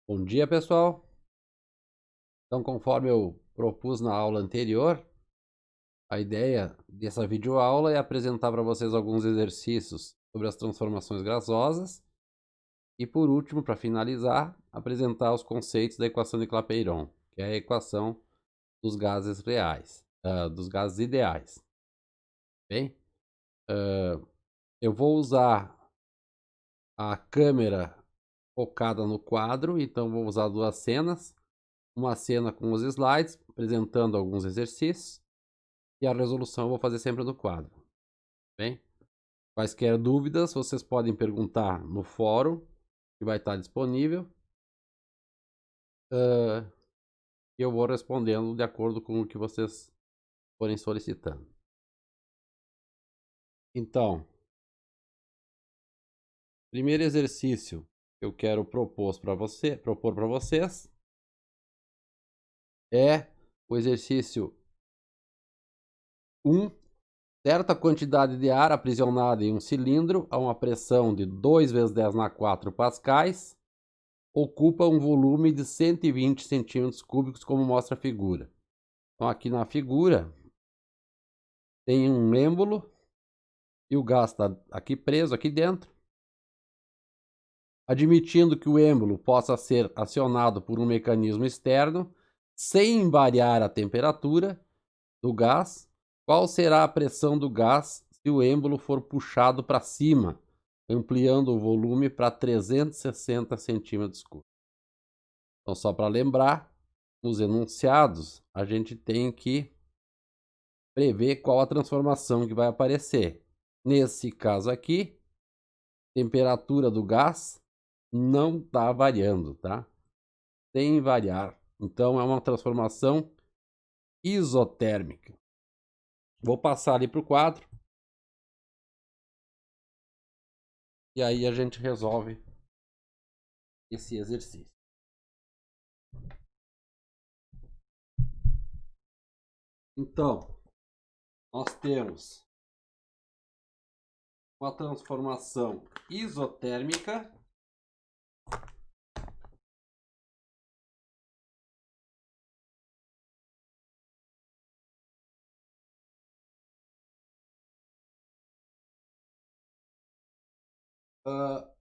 Bom dia, pessoal. Então, conforme eu propus na aula anterior, a ideia dessa videoaula é apresentar para vocês alguns exercícios sobre as transformações gasosas e, por último, para finalizar, apresentar os conceitos da equação de Clapeyron, que é a equação dos gases reais, dos gases ideais. Bem, eu vou usar a câmera focada no quadro, então vou usar duas cenas. Uma cena com os slides, apresentando alguns exercícios, e a resolução eu vou fazer sempre no quadro. Bem, quaisquer dúvidas, vocês podem perguntar no fórum, que vai estar disponível, e eu vou respondendo de acordo com o que vocês forem solicitando. Então, primeiro exercício que eu quero propor para vocês é o exercício 1. Certa quantidade de ar aprisionada em um cilindro a uma pressão de 2 vezes 10 na 4 pascais ocupa um volume de 120 centímetros cúbicos, como mostra a figura. Então, aqui na figura tem um êmbolo e o gás está aqui preso, aqui dentro. Admitindo que o êmbolo possa ser acionado por um mecanismo externo, sem variar a temperatura do gás, qual será a pressão do gás se o êmbolo for puxado para cima, ampliando o volume para 360 centímetros cúbicos? Então, só para lembrar, nos enunciados, a gente tem que prever qual a transformação que vai aparecer. Nesse caso aqui, temperatura do gás não está variando, tá? Sem variar. Então, é uma transformação isotérmica. Vou passar ali para o quadro. E aí a gente resolve esse exercício. Então, nós temos uma transformação isotérmica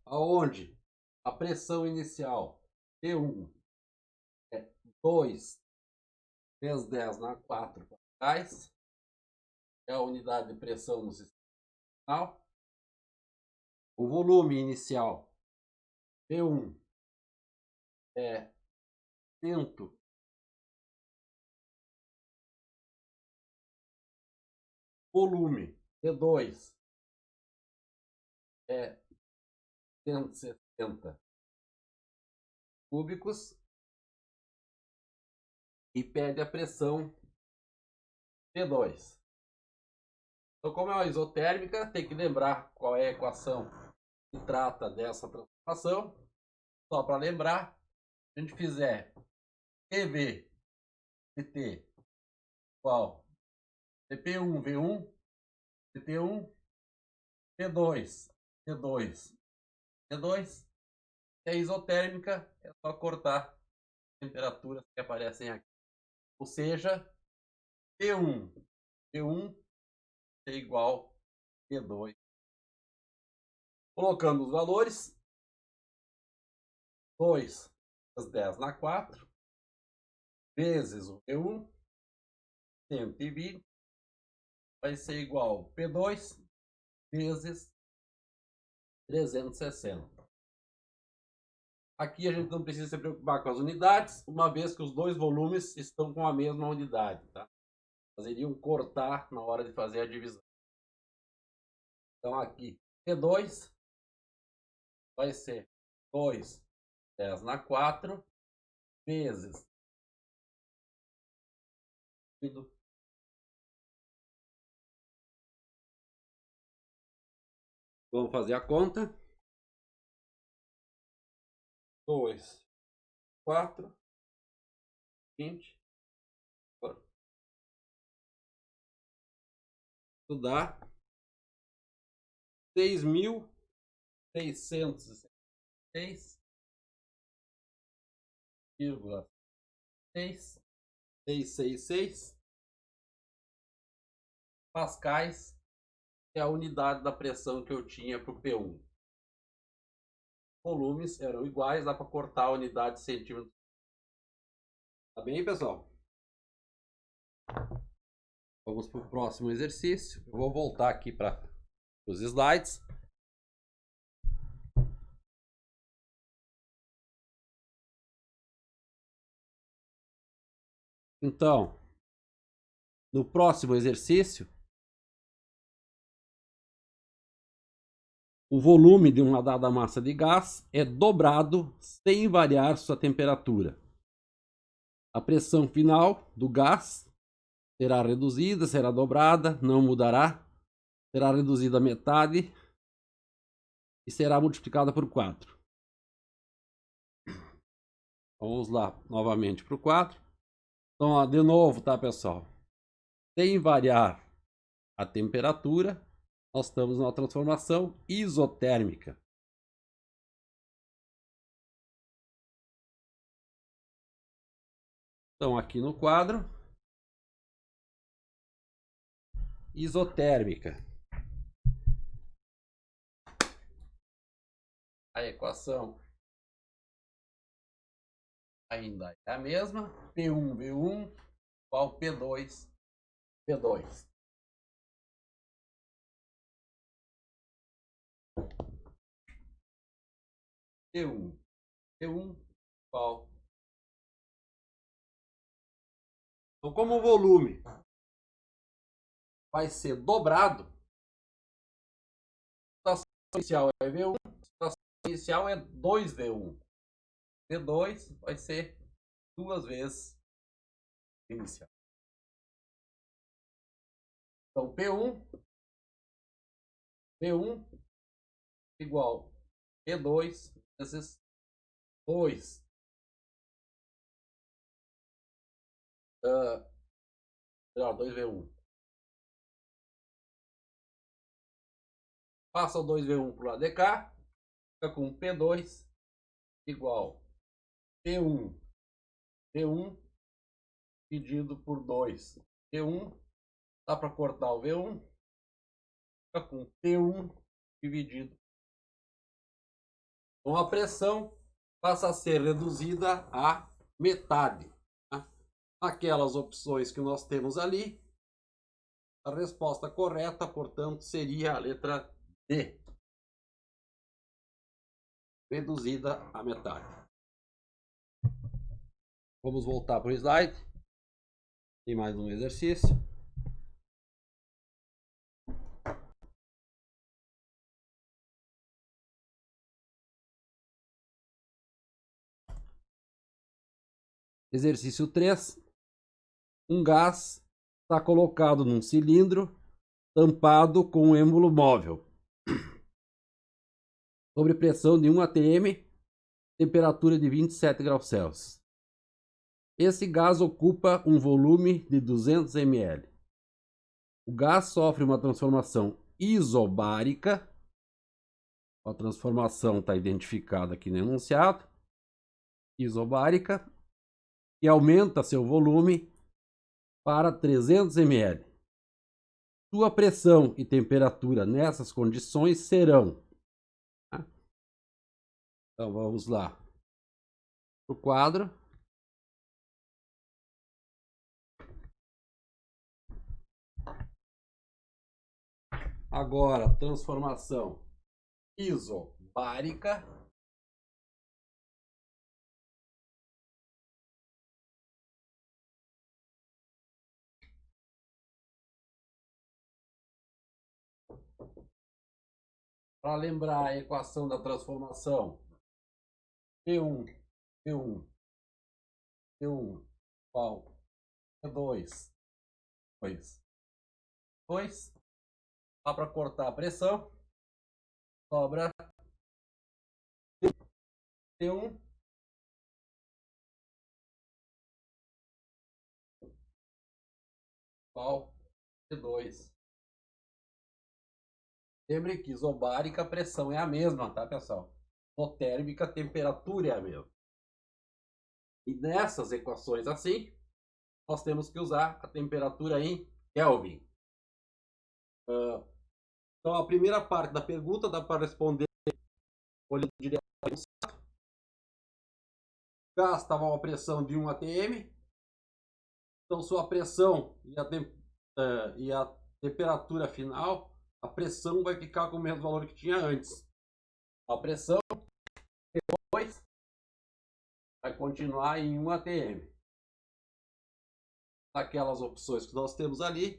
aonde a pressão inicial P1 é 2 vezes 10 na 4 pascais, é a unidade de pressão no sistema. O volume inicial P1 é 100. Volume P2 é 160 cúbicos e pede a pressão P2. Então, como é uma isotérmica, tem que lembrar qual é a equação que trata dessa transformação. Só para lembrar, se a gente fizer EV dt igual CP1 V1 CP1 P2 P2 P2, é isotérmica, é só cortar as temperaturas que aparecem aqui. Ou seja, P1 P1 é igual a P2. Colocando os valores, 2 vezes 10 na 4, vezes o P1, 120, vai ser igual a P2 vezes 360. Aqui a gente não precisa se preocupar com as unidades, uma vez que os dois volumes estão com a mesma unidade, tá? Nós iríamos cortar na hora de fazer a divisão. Então aqui, P2 vai ser 2 10 na 4 vezes. Vamos fazer a conta. 2, 4, 20. Isso dá 6.606 666 pascais, é a unidade da pressão que eu tinha para o P1. Volumes eram iguais, dá para cortar a unidade de centímetros. Tá bem, pessoal? Vamos para o próximo exercício. Eu vou voltar aqui para os slides. Então, no próximo exercício, o volume de uma dada massa de gás é dobrado sem variar sua temperatura. A pressão final do gás será reduzida, será dobrada, não mudará, será reduzida a metade e será multiplicada por 4. Vamos lá novamente para o 4. Então, ó, de novo, tá, pessoal? Sem variar a temperatura, nós estamos numa transformação isotérmica. Então, aqui no quadro, isotérmica. A equação ainda é a mesma. P1, V1, igual P2, P2. P1, P1, igual. Então, como o volume vai ser dobrado, a situação inicial é V1, a situação inicial é 2V1. V2 vai ser 2 vezes inicial. Então, P1 igual P2 vezes 2. 2V1. Passa o 2V1 para o lado de cá. Fica com P2 igual P1 dividido por 2. P1, dá para cortar o V1. Fica com P1 dividido. Então a pressão passa a ser reduzida à metade. Tá? Aquelas opções que nós temos ali, a resposta correta, portanto, seria a letra D. Reduzida à metade. Vamos voltar para o slide. Tem mais um exercício. Exercício 3. Um gás está colocado num cilindro tampado com um êmbolo móvel. Sobre pressão de 1 atm, temperatura de 27 graus Celsius. Esse gás ocupa um volume de 200 ml. O gás sofre uma transformação isobárica. A transformação está identificada aqui no enunciado. Isobárica. Que aumenta seu volume para 300 ml. Sua pressão e temperatura nessas condições serão. Então vamos lá para o quadro. Agora, transformação isobárica. Para lembrar a equação da transformação, P1 igual P2, 2. Dá para cortar a pressão, sobra P1 igual P2. Lembre que isobárica a pressão é a mesma, tá, pessoal? Isotérmica a temperatura é a mesma. E nessas equações assim, nós temos que usar a temperatura em Kelvin. Então, a primeira parte da pergunta dá para responder olhando direto. O gás estava a uma pressão de 1 atm. Então, sua pressão e a temperatura final, a pressão vai ficar com o mesmo valor que tinha antes. A pressão depois vai continuar em 1 atm. Aquelas opções que nós temos ali,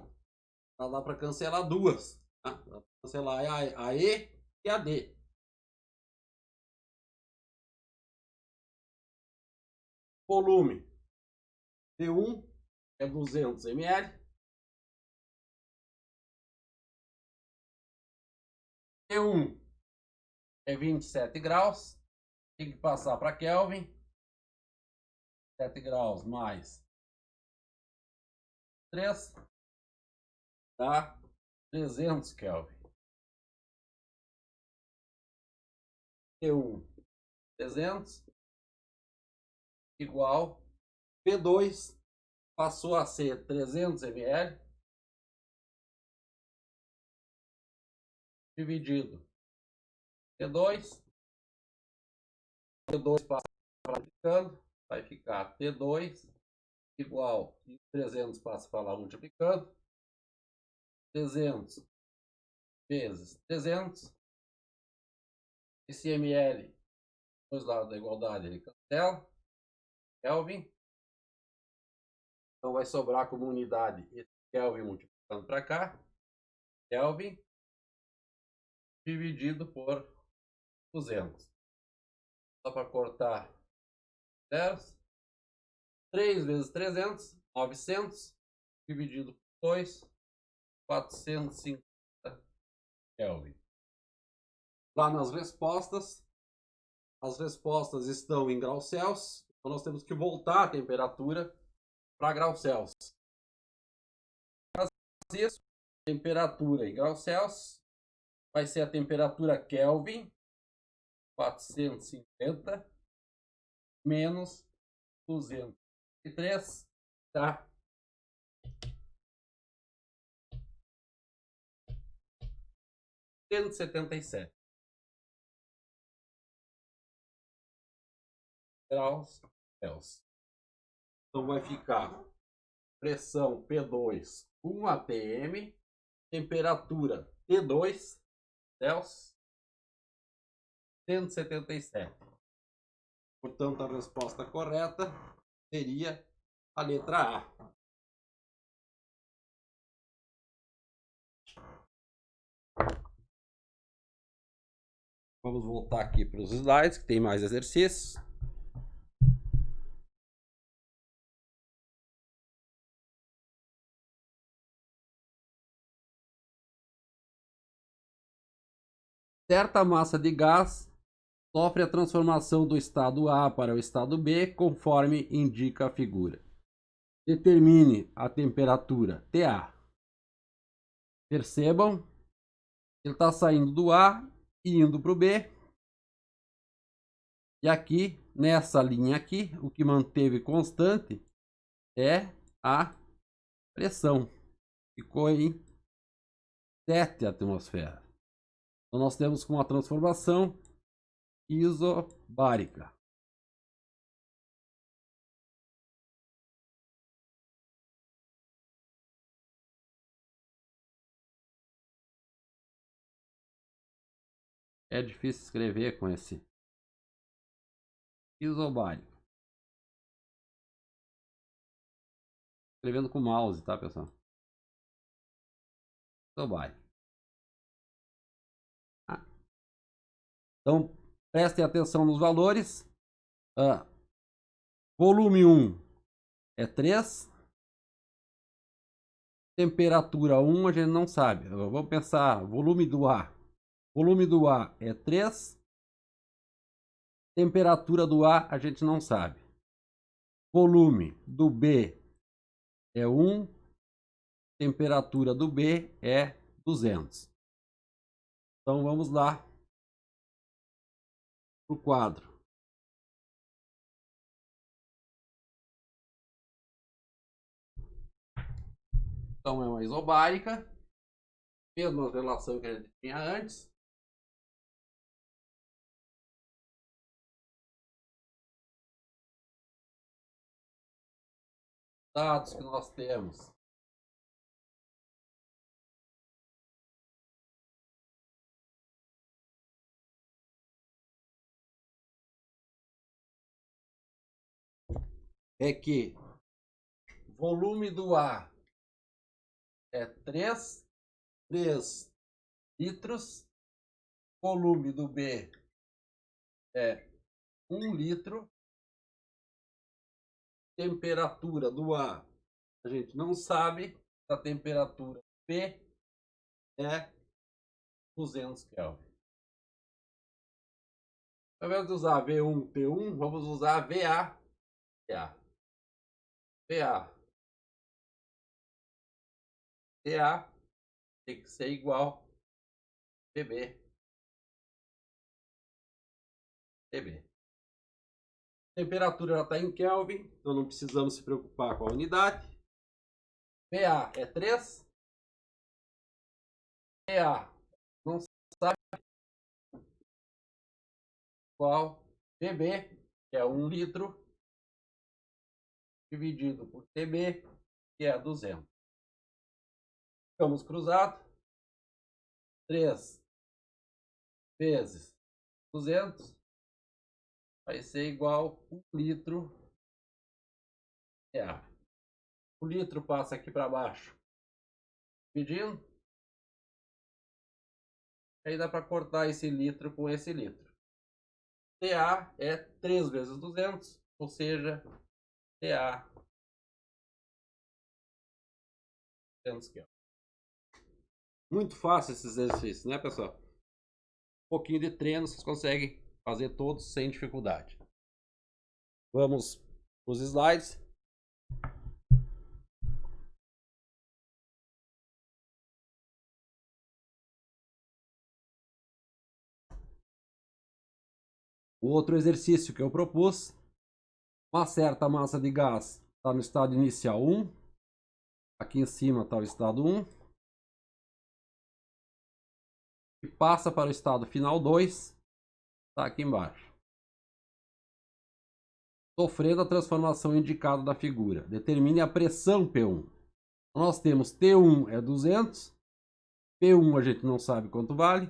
dá para cancelar duas. Tá? Dá para cancelar a E e a D. Volume T1 é 200 ml. T1 é 27 graus. Tem que passar para Kelvin. 7 graus mais 3 dá 300 Kelvin. T1 300 igual P2 passou a ser 300 ml dividido T2 passa para multiplicando, vai ficar T2 igual 300 passa para lá multiplicando 300 vezes 300. Esse ml dois lados da igualdade ele cancela, Kelvin. Então vai sobrar como unidade esse Kelvin multiplicando para cá, Kelvin dividido por 200. Só para cortar zeros. 3 vezes 300, 900, dividido por 2, 450 Kelvin. Lá nas respostas, as respostas estão em graus Celsius, então nós temos que voltar a temperatura para graus Celsius. Para isso, temperatura em graus Celsius vai ser a temperatura Kelvin, 450, menos 203, tá? ,177 graus Celsius. Então vai ficar pressão P2 1 atm, temperatura T2 Celsius 177. Portanto, a resposta correta seria a letra A. Vamos voltar aqui para os slides, que tem mais exercícios. Certa massa de gás sofre a transformação do estado A para o estado B, conforme indica a figura. Determine a temperatura TA. Percebam, ele está saindo do A e indo para o B. E aqui, nessa linha aqui, o que manteve constante é a pressão. Ficou em 7 atmosferas. Então nós temos com uma transformação isobárica. É difícil escrever com esse isobárico. Escrevendo com mouse, tá, pessoal? Isobárico. Então, prestem atenção nos valores. Volume 1 é 3. Temperatura 1 a gente não sabe. Vamos pensar, volume do A. Volume do A é 3. Temperatura do A a gente não sabe. Volume do B é 1. Temperatura do B é 200. Então vamos lá para o quadro. Então é uma isobárica, mesma relação que a gente tinha antes. Dados que nós temos. É que volume do A é 3 litros, volume do B é 1 litro, temperatura do A a gente não sabe, a temperatura P é 200 Kelvin. Ao invés de usar V1, P1, vamos usar VA. VA tem que ser igual PB. A temperatura já está em Kelvin, então não precisamos se preocupar com a unidade. VA é 3. VA não sabe igual PB, que é 1 litro, dividido por TB, que é 200. Ficamos cruzados. 3 vezes 200 vai ser igual a 1 litro. O litro passa aqui para baixo, dividindo. Aí dá para cortar esse litro com esse litro. TA é 3 vezes 200, ou seja, TA 200 Kelvin. Muito fácil esses exercícios, né, pessoal? Um pouquinho de treino, vocês conseguem fazer todos sem dificuldade. Vamos para os slides. O outro exercício que eu propus, uma certa massa de gás está no estado inicial 1, aqui em cima está o estado 1, e passa para o estado final 2, está aqui embaixo. Sofrendo a transformação indicada da figura. Determine a pressão P1. Nós temos T1 é 200, P1 a gente não sabe quanto vale,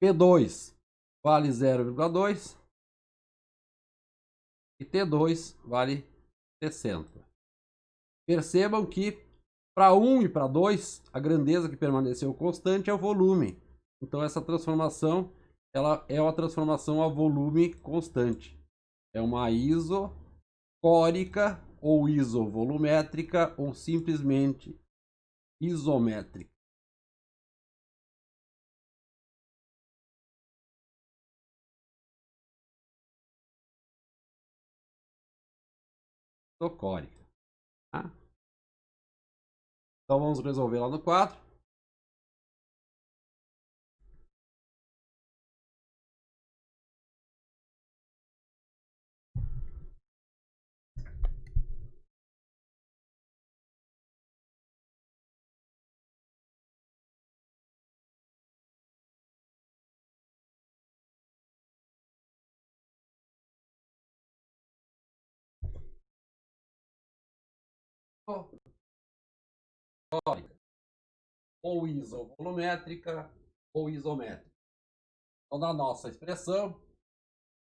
P2 vale 0,2 e T2 vale 60. Percebam que para 1 e para 2, a grandeza que permaneceu constante é o volume. Então essa transformação ela é uma transformação a volume constante. É uma isocórica ou isovolumétrica ou simplesmente isométrica. Isocórica. Tá? Então vamos resolver lá no quadro. Ou isovolumétrica ou isométrica. Então, na nossa expressão,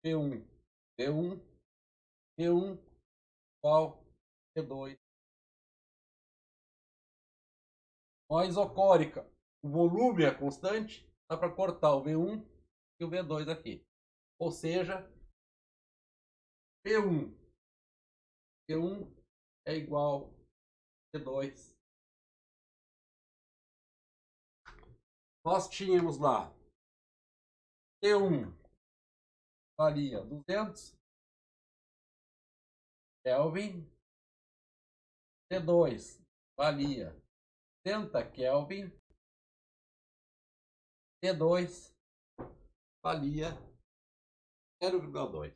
P1, P1, P1 igual P2. A isocórica, o volume é constante, dá para cortar o V1 e o V2 aqui. Ou seja, P1, P1 é igual a P2. Nós tínhamos lá T1 valia 200 Kelvin, T2 valia 60 Kelvin, T2 valia 0,2.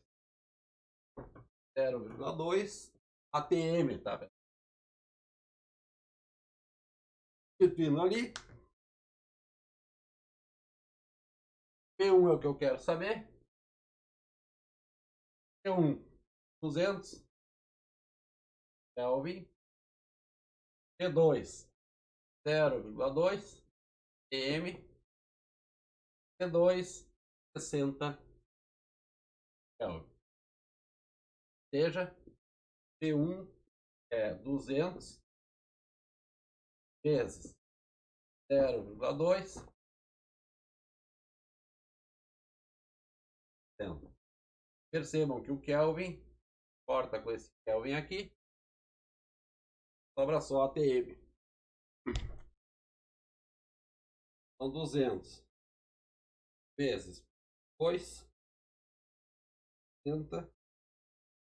0,2 ATM, tá? Substituindo ali. P1 é o que eu quero saber. P1, 200 Kelvin. P2, 0,2 m. P2, 60 Kelvin. Ou seja, P1 é 200 vezes 0,2. Percebam que o Kelvin corta com esse Kelvin aqui, sobra só a ATM. Então 200 vezes 2, 60,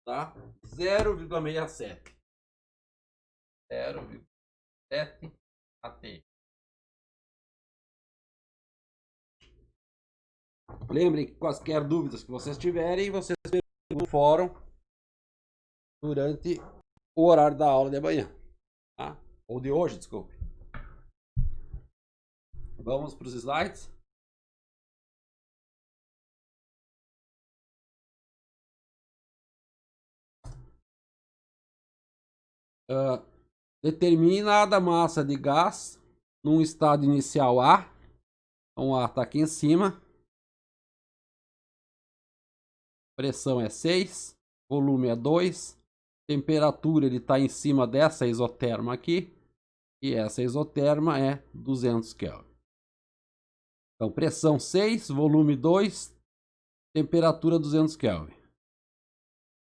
tá? 0,67. 0,7 ATM. Lembrem que quaisquer dúvidas que vocês tiverem, vocês perguntam no fórum durante o horário da aula de amanhã, tá? Ou de hoje, desculpe. Vamos para os slides. Determinada massa de gás num estado inicial A. Então, A está aqui em cima. Pressão é 6. Volume é 2. Temperatura ele está em cima dessa isoterma aqui. E essa isoterma é 200 Kelvin. Então, pressão 6, volume 2, temperatura 200 Kelvin.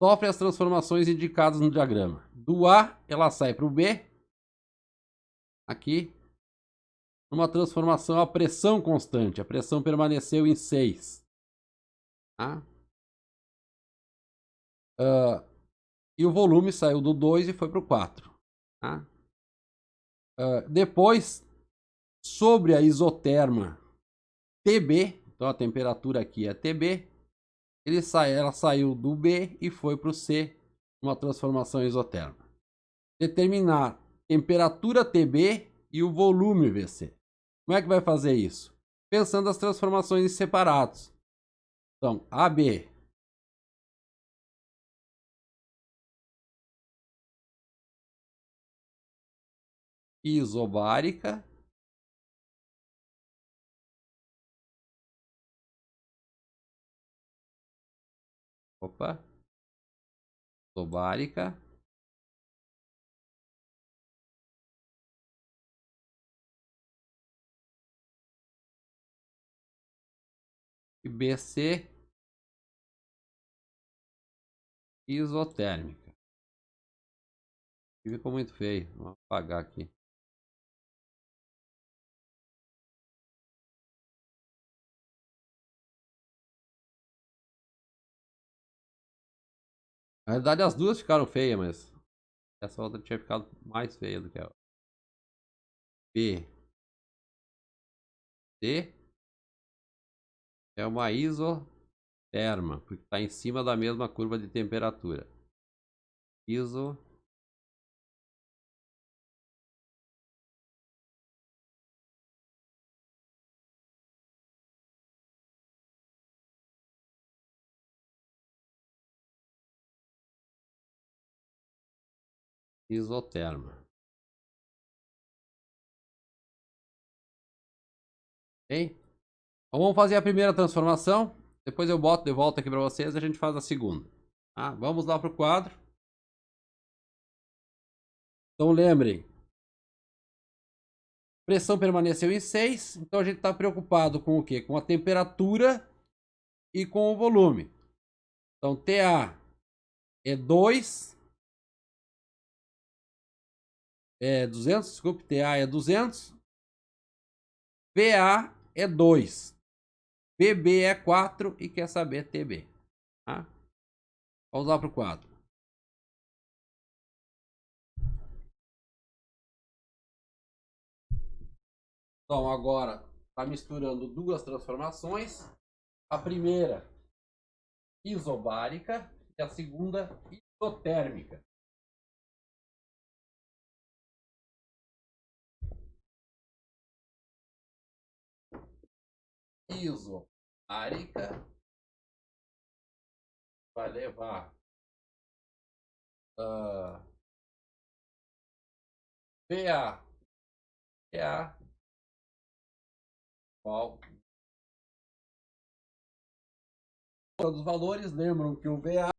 Sofre as transformações indicadas no diagrama. Do A, ela sai para o B. Aqui. Uma transformação a pressão constante. A pressão permaneceu em 6. Tá? E o volume saiu do 2 e foi para o 4. Tá? Depois, sobre a isoterma TB, então a temperatura aqui é TB, ela saiu do B e foi para o C, uma transformação isotérmica. Determinar temperatura TB e o volume VC. Como é que vai fazer isso? Pensando as transformações em separados. Então, AB isobárica isobárica e BC isotérmica. Ficou muito feio. Vou apagar aqui. Na verdade, as duas ficaram feias, mas essa outra tinha ficado mais feia do que a outra. B. C é uma isoterma, porque está em cima da mesma curva de temperatura. Isoterma. Ok? Então vamos fazer a primeira transformação. Depois eu boto de volta aqui para vocês e a gente faz a segunda. Tá? Vamos lá para o quadro. Então lembrem. Pressão permaneceu em 6. Então a gente está preocupado com o quê? Com a temperatura e com o volume. Então TA é 2. 200, desculpe. TA é 200. PA é 2. PB é 4 e quer saber TB. Tá? Vamos lá para o quadro. Então agora está misturando duas transformações. A primeira isobárica e a segunda isotérmica. isomárica vai levar VA igual. Todos os valores, lembram que o VA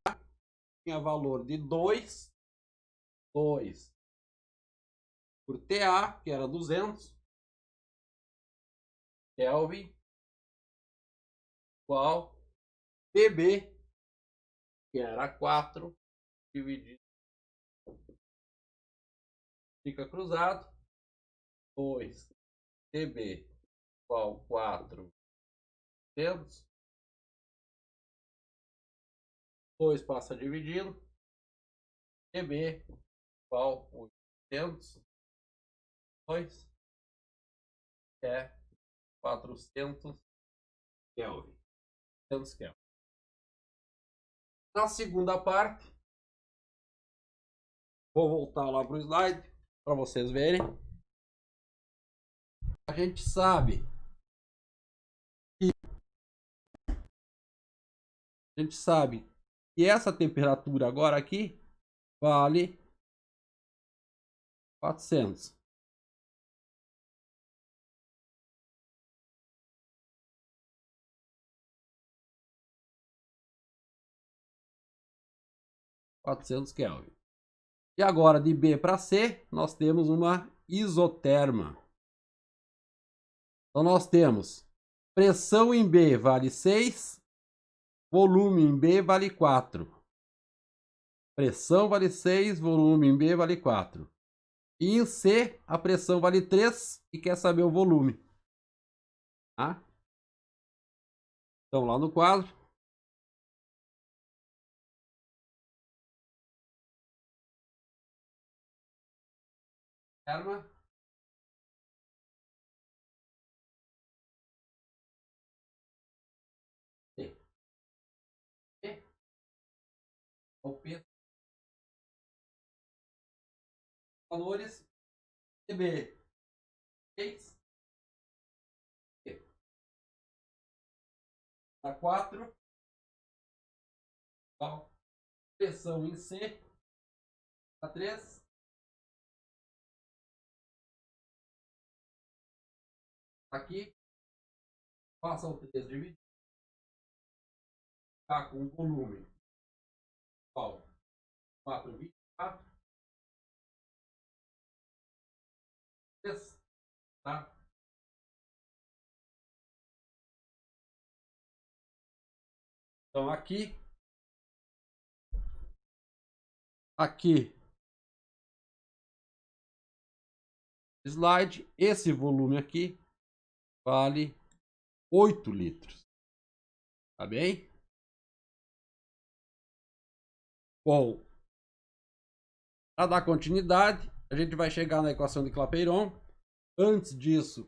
tinha valor de 2 por TA, que era 200 Kelvin, igual PB, que era 4, dividido, fica cruzado, 2 TB igual 4, 2 passa dividindo, TB igual 800, 2 é 400 Kelvin. 400 Kelvin. Na segunda parte, vou voltar lá para o slide para vocês verem. A gente sabe que essa temperatura agora aqui vale 400. Kelvin. E agora de B para C, nós temos uma isoterma. Então nós temos pressão em B vale 6, volume em B vale 4. Pressão vale 6, volume em B vale 4. E em C, a pressão vale 3 e quer saber o volume. Tá? Então lá no quadro. Terma. O peso. Valores. TB. 6. A 4. Então, pressão em C. A 3. Aqui. Passa o 3 dividido. Tá com volume. Igual 4,24. Tá? Então aqui slide, esse volume aqui vale 8 litros. Tá bem? Bom, para dar continuidade, a gente vai chegar na equação de Clapeyron. Antes disso,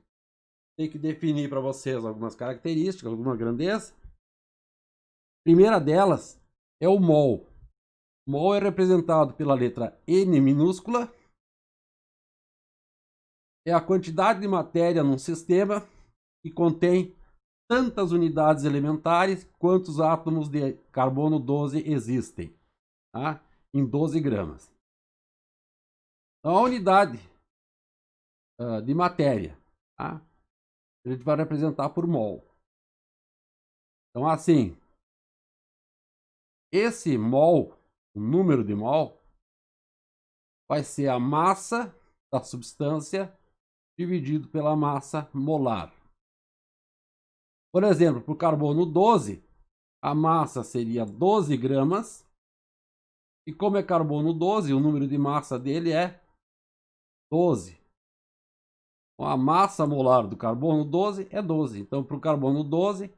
tem que definir para vocês algumas características, alguma grandeza. A primeira delas é o mol. O mol é representado pela letra N minúscula. É a quantidade de matéria num sistema que contém tantas unidades elementares quantos átomos de carbono 12 existem, tá? Em 12 gramas. Então, a unidade de matéria, tá? A gente vai representar por mol. Então, assim, esse mol, o número de mol, vai ser a massa da substância dividido pela massa molar. Por exemplo, para o carbono 12, a massa seria 12 gramas. E como é carbono 12, o número de massa dele é 12. Então, a massa molar do carbono 12 é 12. Então, para o carbono 12,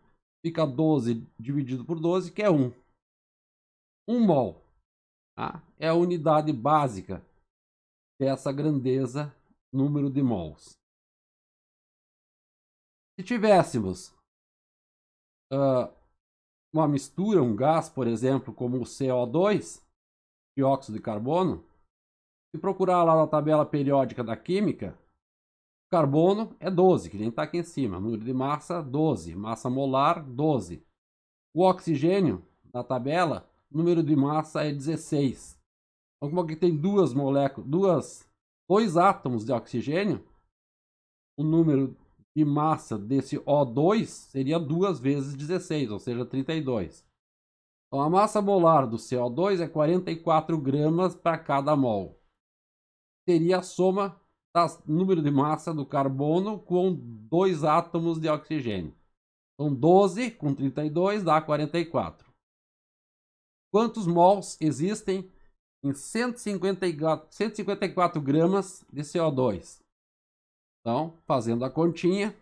fica 12 dividido por 12, que é 1. 1 mol. Tá? É a unidade básica dessa grandeza, número de mols. Se tivéssemos uma mistura, um gás, por exemplo, como o CO2, dióxido de carbono, se procurar lá na tabela periódica da química, Carbono é 12, que nem está aqui em cima. Número de massa, 12. Massa molar, 12. O oxigênio, na tabela, número de massa é 16. Então, como aqui tem duas moléculas, dois átomos de oxigênio, o número de massa desse O2 seria 2 vezes 16, ou seja, 32. Então, a massa molar do CO2 é 44 gramas para cada mol. Seria a soma do número de massa do carbono com dois átomos de oxigênio. Então, 12 com 32 dá 44. Quantos mols existem em 154 gramas de CO2? Então, fazendo a continha,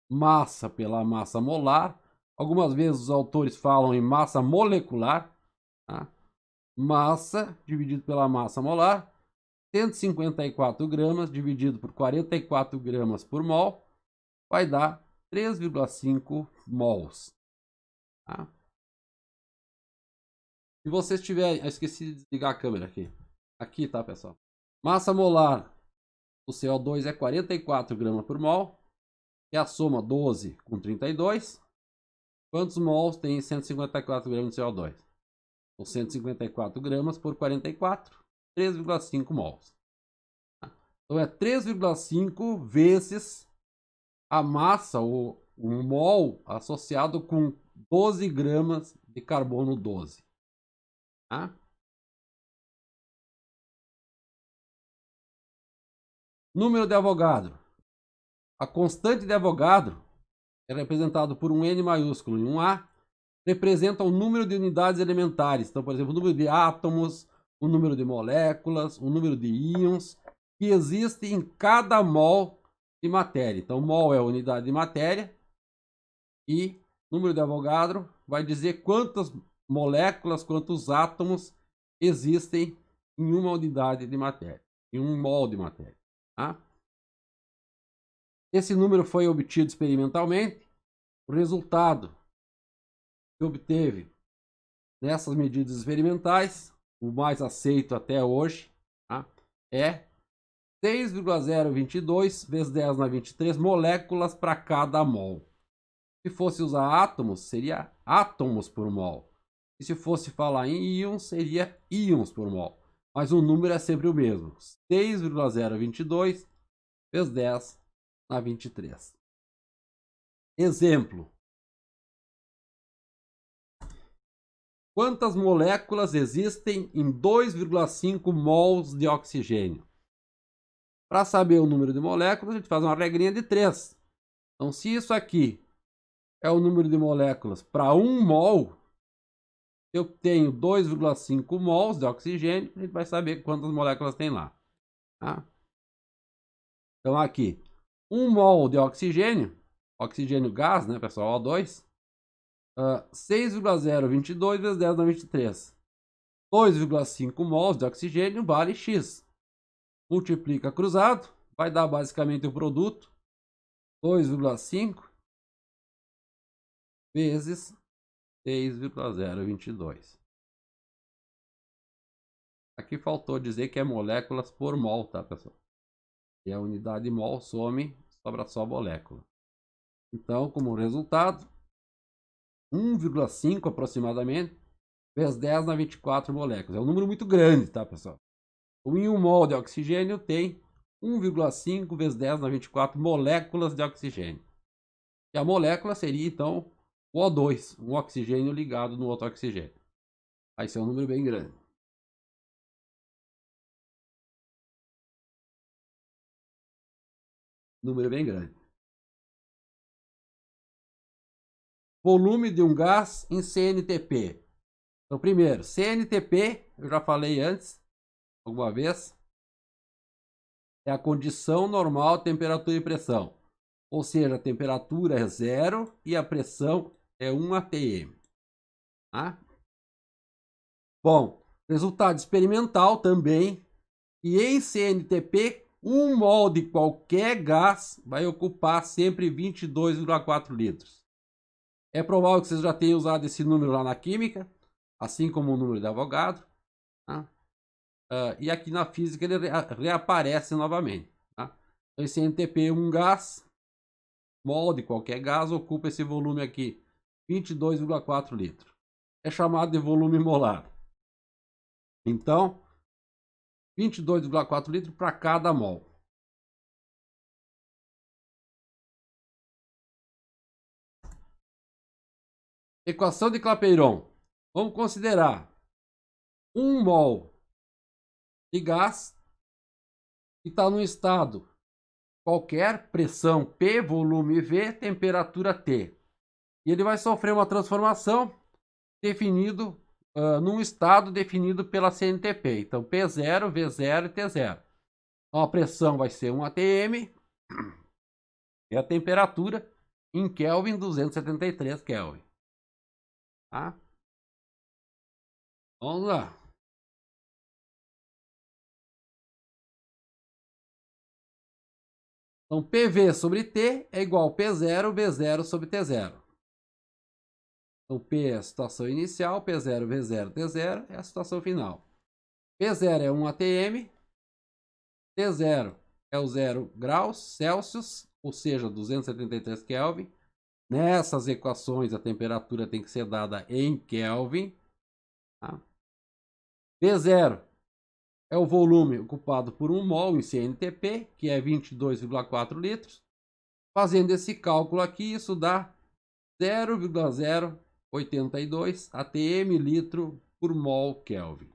massa pela massa molar. Algumas vezes os autores falam em massa molecular. Tá? Massa dividido pela massa molar. 154 gramas dividido por 44 gramas por mol vai dar 3,5 mols. Tá? Se vocês tiverem... Eu esqueci de desligar a câmera aqui. Aqui, tá, pessoal? Massa molar do CO2 é 44 gramas por mol. Que é a soma 12 com 32. Quantos mols tem 154 gramas de CO2? Então, 154 gramas por 44, 3,5 mols. Então, é 3,5 vezes a massa, o mol, associado com 12 gramas de carbono 12. Tá? Número de Avogadro. A constante de Avogadro é representado por um N maiúsculo e um A, representa o número de unidades elementares. Então, por exemplo, o número de átomos, o número de moléculas, o número de íons que existe em cada mol de matéria. Então, mol é a unidade de matéria e número de Avogadro vai dizer quantas moléculas, quantos átomos existem em uma unidade de matéria, em um mol de matéria. Tá? Esse número foi obtido experimentalmente. O resultado que obteve nessas medidas experimentais, o mais aceito até hoje, tá? É 6,022 vezes 10 na 23 moléculas para cada mol. Se fosse usar átomos, seria átomos por mol. E se fosse falar em íons, seria íons por mol. Mas o número é sempre o mesmo. 6,022 vezes 10 na 23. Exemplo. Quantas moléculas existem em 2,5 mols de oxigênio? Para saber o número de moléculas, a gente faz uma regrinha de 3. Então, se isso aqui é o número de moléculas para 1 mol, eu tenho 2,5 mols de oxigênio, a gente vai saber quantas moléculas tem lá. Tá? Então, aqui, 1 mol de oxigênio gás, né, pessoal, O2, 6,022 vezes 10 na 23. 2,5 mols de oxigênio vale X. Multiplica cruzado, vai dar basicamente o produto 2,5 vezes 6,022. Aqui faltou dizer que é moléculas por mol, tá, pessoal? E a unidade mol some, sobra só molécula. Então, como resultado, 1,5 aproximadamente vezes 10 na 24 moléculas. É um número muito grande, tá, pessoal? Em 1 mol de oxigênio tem 1,5 vezes 10 na 24 moléculas de oxigênio. E a molécula seria, então, o O2, um oxigênio ligado no outro oxigênio. Aí isso é um número bem grande. Número bem grande. Volume de um gás em CNTP. Então, primeiro, CNTP, eu já falei antes, alguma vez, é a condição normal, temperatura e pressão. Ou seja, a temperatura é 0 e a pressão é 1 atm. Tá? Bom, resultado experimental também. E em CNTP, 1 mol de qualquer gás vai ocupar sempre 22,4 litros. É provável que vocês já tenham usado esse número lá na química, assim como o número de Avogadro. Tá? E aqui na física ele reaparece novamente. Tá? Esse NTP, um gás, mol de qualquer gás, ocupa esse volume aqui, 22,4 litros. É chamado de volume molar. Então, 22,4 litros para cada mol. Equação de Clapeyron. Vamos considerar 1 mol de gás que está no estado qualquer, pressão P, volume V, temperatura T. E ele vai sofrer uma transformação definido num estado definido pela CNTP. Então, P0, V0 e T0. Então, a pressão vai ser 1 atm e a temperatura em Kelvin, 273 Kelvin. Tá? Vamos lá. Então, PV sobre T é igual a P0, V0 sobre T0. Então, P é a situação inicial, P0, V0, T0 é a situação final. P0 é 1 atm, T0 é o 0 graus Celsius, ou seja, 273 Kelvin. Nessas equações, a temperatura tem que ser dada em Kelvin. Tá? P0 é o volume ocupado por 1 mol em CNTP, que é 22,4 litros. Fazendo esse cálculo aqui, isso dá 0,082 atm litro por mol Kelvin.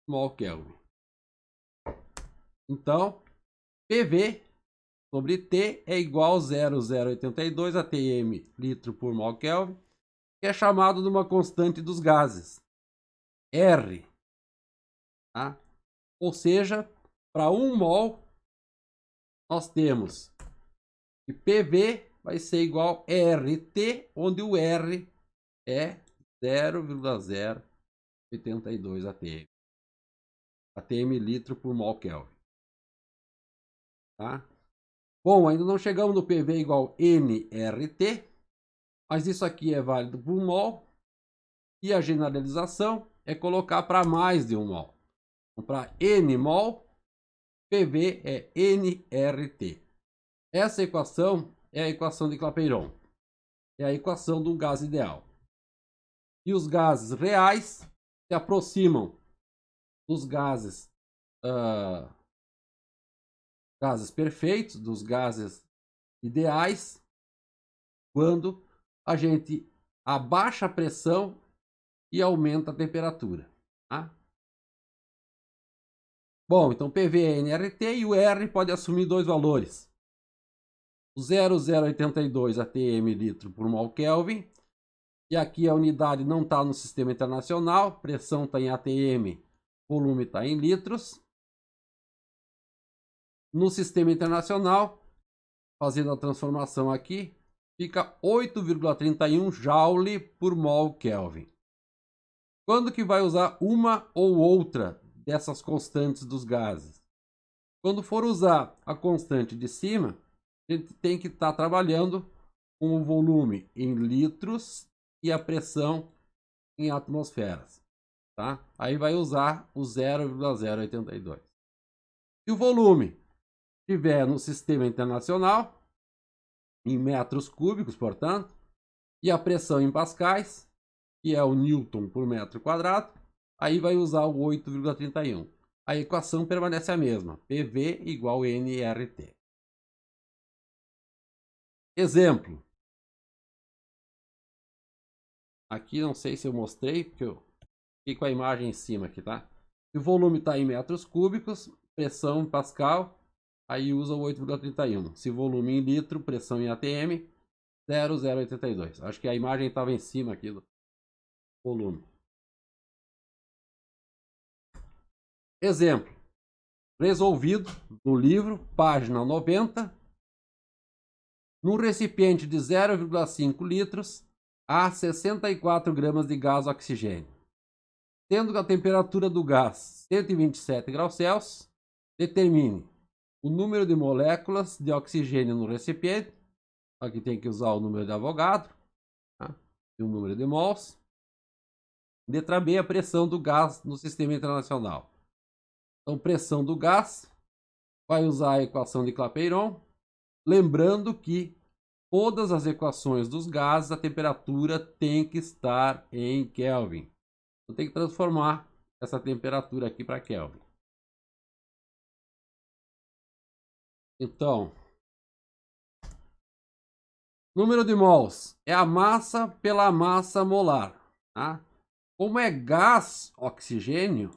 Mol Kelvin. Então, PV sobre T é igual a 0,082 atm litro por mol Kelvin, que é chamado de uma constante dos gases, R. Tá? Ou seja, para 1 mol, nós temos que PV vai ser igual a RT, onde o R é 0,082 atm. atm litro por mol Kelvin. Tá? Bom, ainda não chegamos no PV igual nRT, mas isso aqui é válido por 1 mol. E a generalização é colocar para mais de 1 mol. Então, para N mol, PV é nRT. Essa equação é a equação de Clapeyron. É a equação do gás ideal. E os gases reais se aproximam dos gases perfeitos, dos gases ideais, quando a gente abaixa a pressão e aumenta a temperatura. Tá? Bom, então PV é nRT e o R pode assumir dois valores. O 0,082 atm litro por mol Kelvin. E aqui a unidade não está no sistema internacional. Pressão está em atm, volume está em litros. No sistema internacional, fazendo a transformação aqui, fica 8,31 joule por mol Kelvin. Quando que vai usar uma ou outra dessas constantes dos gases? Quando for usar a constante de cima, a gente tem que estar trabalhando com o volume em litros e a pressão em atmosferas. Tá? Aí vai usar o 0,082. Se o volume estiver no sistema internacional, em metros cúbicos, portanto, e a pressão em pascais, que é o Newton por metro quadrado, aí vai usar o 8,31. A equação permanece a mesma, PV igual nRT. Exemplo. Aqui não sei se eu mostrei, porque eu fiquei com a imagem em cima aqui, tá? Se o volume está em metros cúbicos, pressão em pascal, aí usa o 8,31. Se volume em litro, pressão em atm, 0,082. Acho que a imagem estava em cima aqui do volume. Exemplo. Resolvido no livro, página 90. Num recipiente de 0,5 litros, há 64 gramas de gás oxigênio. Tendo a temperatura do gás 127 graus Celsius, determine o número de moléculas de oxigênio no recipiente. Aqui tem que usar o número de Avogadro, tá? E o número de mols. Letra B, a pressão do gás no sistema internacional. Então, pressão do gás, vai usar a equação de Clapeyron, lembrando que todas as equações dos gases, a temperatura tem que estar em Kelvin. Então, tem que transformar essa temperatura aqui para Kelvin. Então, número de mols é a massa pela massa molar. Tá? Como é gás oxigênio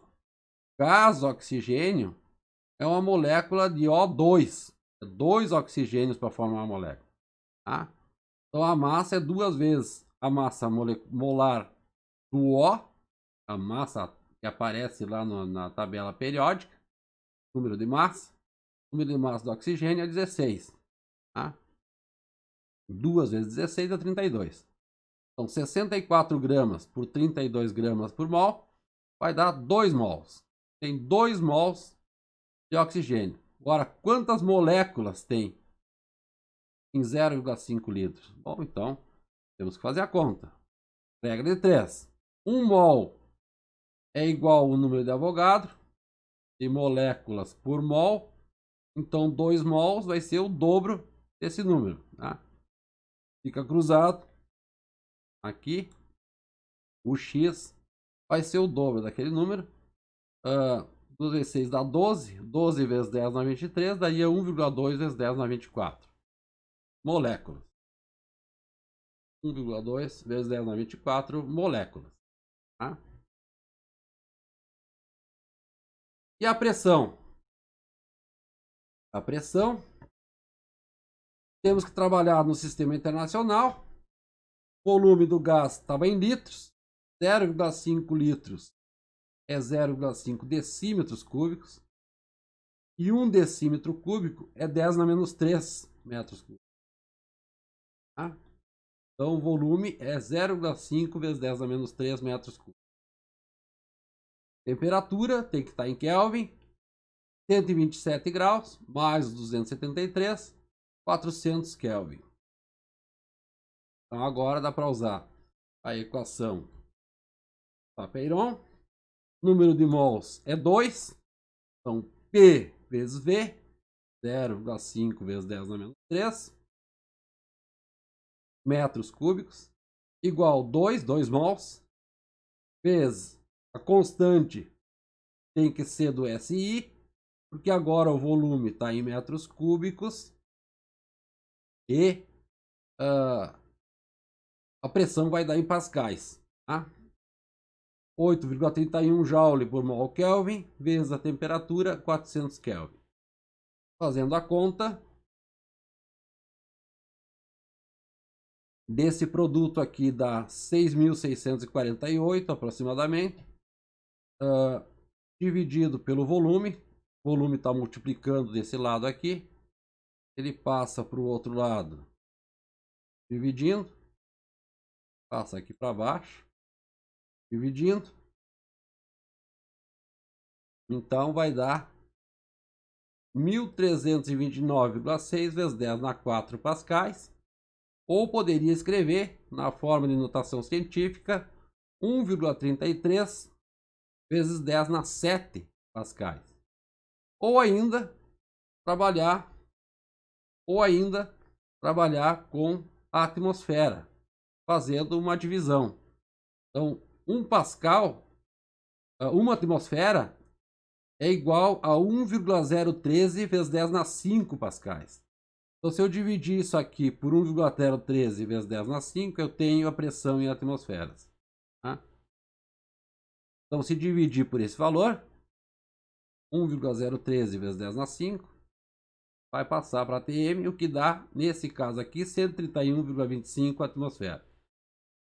é uma molécula de O2. É 2 oxigênios para formar uma molécula. Tá? Então a massa é 2 vezes a massa molar do O, a massa que aparece lá na tabela periódica, número de massa. O número de massa do oxigênio é 16. Tá? 2 vezes 16 é 32. Então 64 gramas por 32 gramas por mol vai dar 2 mols. Tem 2 mols de oxigênio. Agora, quantas moléculas tem em 0,5 litros? Bom, então, temos que fazer a conta. Regra de 3. 1 mol é igual ao número de Avogadro de moléculas por mol. Então, 2 mols vai ser o dobro desse número. Tá? Fica cruzado. Aqui, o X vai ser o dobro daquele número. 2 vezes 6 dá 12. 12 vezes 10 na 23 daria 1,2 vezes 10 na 24. Moléculas. 1,2 vezes 10 na 24 moléculas. Tá? E a pressão? A pressão, temos que trabalhar no sistema internacional. O volume do gás estava em litros. 0,5 litros é 0,5 decímetros cúbicos. E 1 decímetro cúbico é 10 na menos 3 metros cúbicos. Tá? Então o volume é 0,5 vezes 10 na menos 3 metros cúbicos. Temperatura tem que estar em Kelvin. 127 graus mais 273, 400 Kelvin. Então agora dá para usar a equação Clapeyron. Número de mols é 2. Então P vezes V, 0,5 vezes 10 na menos 3 metros cúbicos, igual 2 mols, vezes a constante tem que ser do SI, porque agora o volume está em metros cúbicos e a pressão vai dar em pascais. Tá? 8,31 joule por mol Kelvin vezes a temperatura 400 Kelvin. Fazendo a conta desse produto aqui dá 6.648 aproximadamente, dividido pelo volume. O volume está multiplicando desse lado aqui. Ele passa para o outro lado, dividindo. Passa aqui para baixo, dividindo. Então vai dar 1.329,6 vezes 10 na 4 pascais. Ou poderia escrever na forma de notação científica 1,33 vezes 10 na 7 pascais. Ou ainda trabalhar com a atmosfera, fazendo uma divisão. Então, 1 pascal, uma atmosfera é igual a 1,013 vezes 10 na 5 pascais. Então, se eu dividir isso aqui por 1,013 vezes 10 na 5, eu tenho a pressão em atmosferas. Tá? Então, se dividir por esse valor, 1,013 vezes 10 na 5, vai passar para ATM, o que dá, nesse caso aqui, 131,25 atmosfera.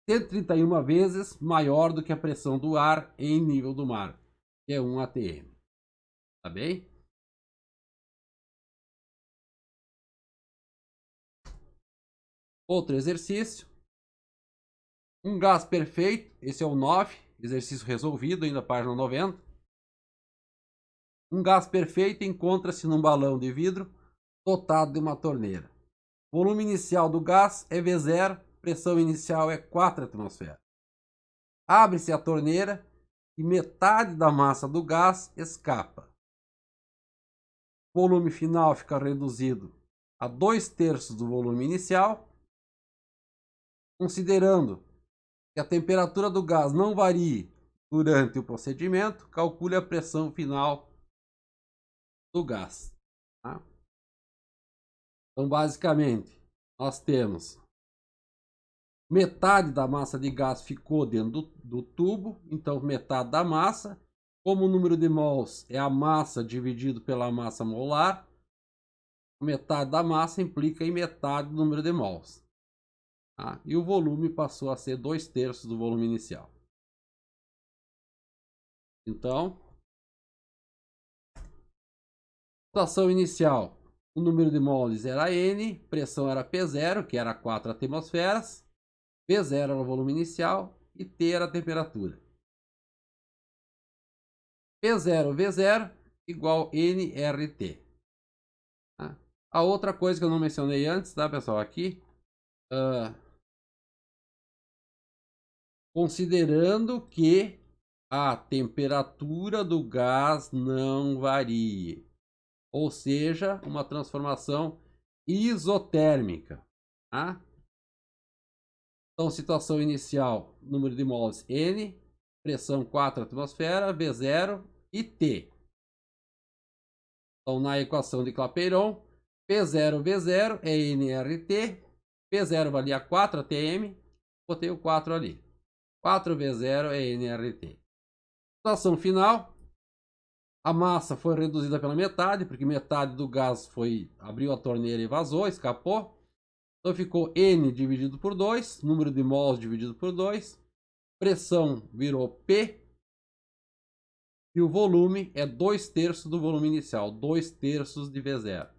131 vezes maior do que a pressão do ar em nível do mar, que é 1 ATM. Tá bem? Outro exercício. Um gás perfeito, esse é o 9, exercício resolvido, ainda página 90. Um gás perfeito encontra-se num balão de vidro dotado de uma torneira. O volume inicial do gás é V0, pressão inicial é 4 atmosferas. Abre-se a torneira e metade da massa do gás escapa. O volume final fica reduzido a 2/3 do volume inicial. Considerando que a temperatura do gás não varie durante o procedimento, calcule a pressão final do gás. Tá? Então, basicamente, nós temos metade da massa de gás ficou dentro do tubo, então metade da massa. Como o número de mols é a massa dividido pela massa molar, metade da massa implica em metade do número de mols. Tá? E o volume passou a ser 2/3 do volume inicial. Então, situação inicial, o número de moles era N, pressão era P0, que era 4 atmosferas, V0 era o volume inicial e T era a temperatura. P0, V0 igual nRT. Tá? A outra coisa que eu não mencionei antes, tá, pessoal, aqui, considerando que a temperatura do gás não varie, ou seja, uma transformação isotérmica. Tá? Então, situação inicial, número de mols N, pressão 4 atmosfera, V0 e T. Então, na equação de Clapeyron, P0, V0 é nRT, P0 valia 4 atm, botei o 4 ali. 4V0 é nRT. Situação final, a massa foi reduzida pela metade, porque metade do gás abriu a torneira e vazou, escapou. Então ficou N dividido por 2, número de mols dividido por 2, pressão virou P, e o volume é 2/3 do volume inicial, 2/3 de V0.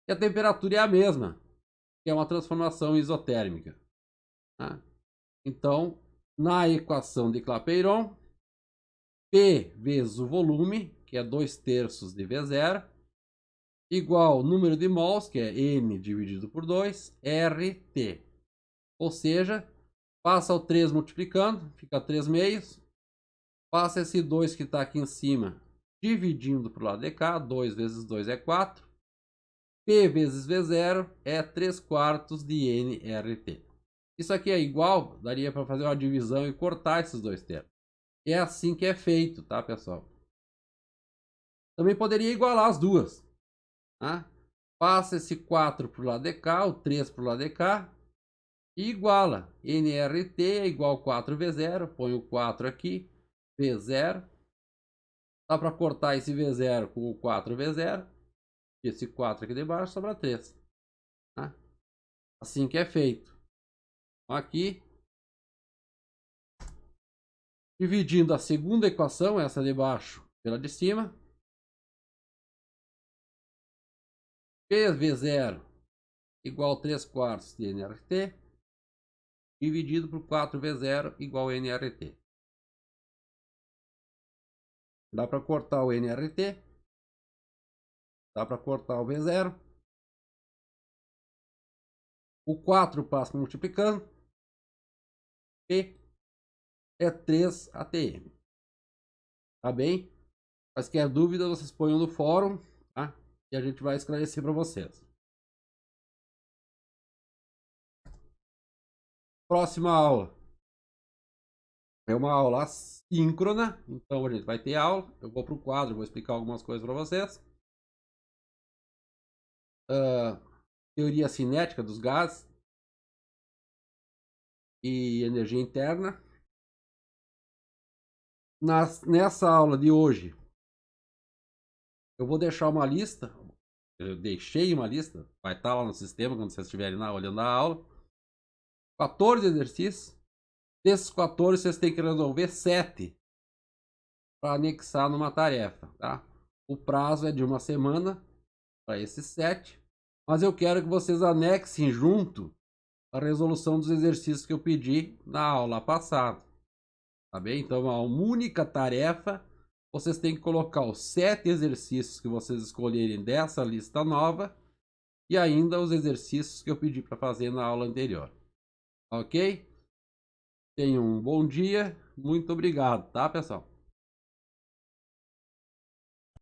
E a temperatura é a mesma, que é uma transformação isotérmica. Tá? Então, na equação de Clapeyron, P vezes o volume, que é 2/3 de V0, igual número de mols, que é N dividido por 2, RT. Ou seja, passa o 3 multiplicando, fica 3 meios. Passa esse 2 que está aqui em cima, dividindo para o lado de cá, 2 vezes 2 é 4. P vezes V0 é 3/4 de nRT. Isso aqui é igual, daria para fazer uma divisão e cortar esses dois termos. É assim que é feito, tá, pessoal? Também poderia igualar as duas. Tá? Passa esse 4 para o lado de cá, o 3 para o lado de cá. E iguala. nRT é igual a 4V0. Põe o 4 aqui. V0. Dá para cortar esse V0 com o 4V0. Esse 4 aqui debaixo sobra 3. Tá? Assim que é feito. Aqui. Dividindo a segunda equação, essa de baixo, pela de cima. PV0 igual a 3/4 de nRT. Dividido por 4V0 igual a nRT. Dá para cortar o nRT. Dá para cortar o V0. O 4 passa multiplicando. P é 3 atm. Tá bem? Quaisquer dúvidas, vocês ponham no fórum, tá? E a gente vai esclarecer para vocês. Próxima aula. É uma aula síncrona, então a gente vai ter aula. Eu vou para o quadro, vou explicar algumas coisas para vocês. Teoria cinética dos gases e energia interna. Nessa aula de hoje, eu vou deixar uma lista. Eu deixei uma lista, vai estar lá no sistema quando vocês estiverem lá olhando a aula. 14 exercícios. Desses 14, vocês têm que resolver 7 para anexar numa tarefa, tá? O prazo é de 1 semana para esses 7, mas eu quero que vocês anexem junto a resolução dos exercícios que eu pedi na aula passada, tá bem? Então, uma única tarefa, vocês têm que colocar os 7 exercícios que vocês escolherem dessa lista nova e ainda os exercícios que eu pedi para fazer na aula anterior, ok? Tenham um bom dia, muito obrigado, tá, pessoal?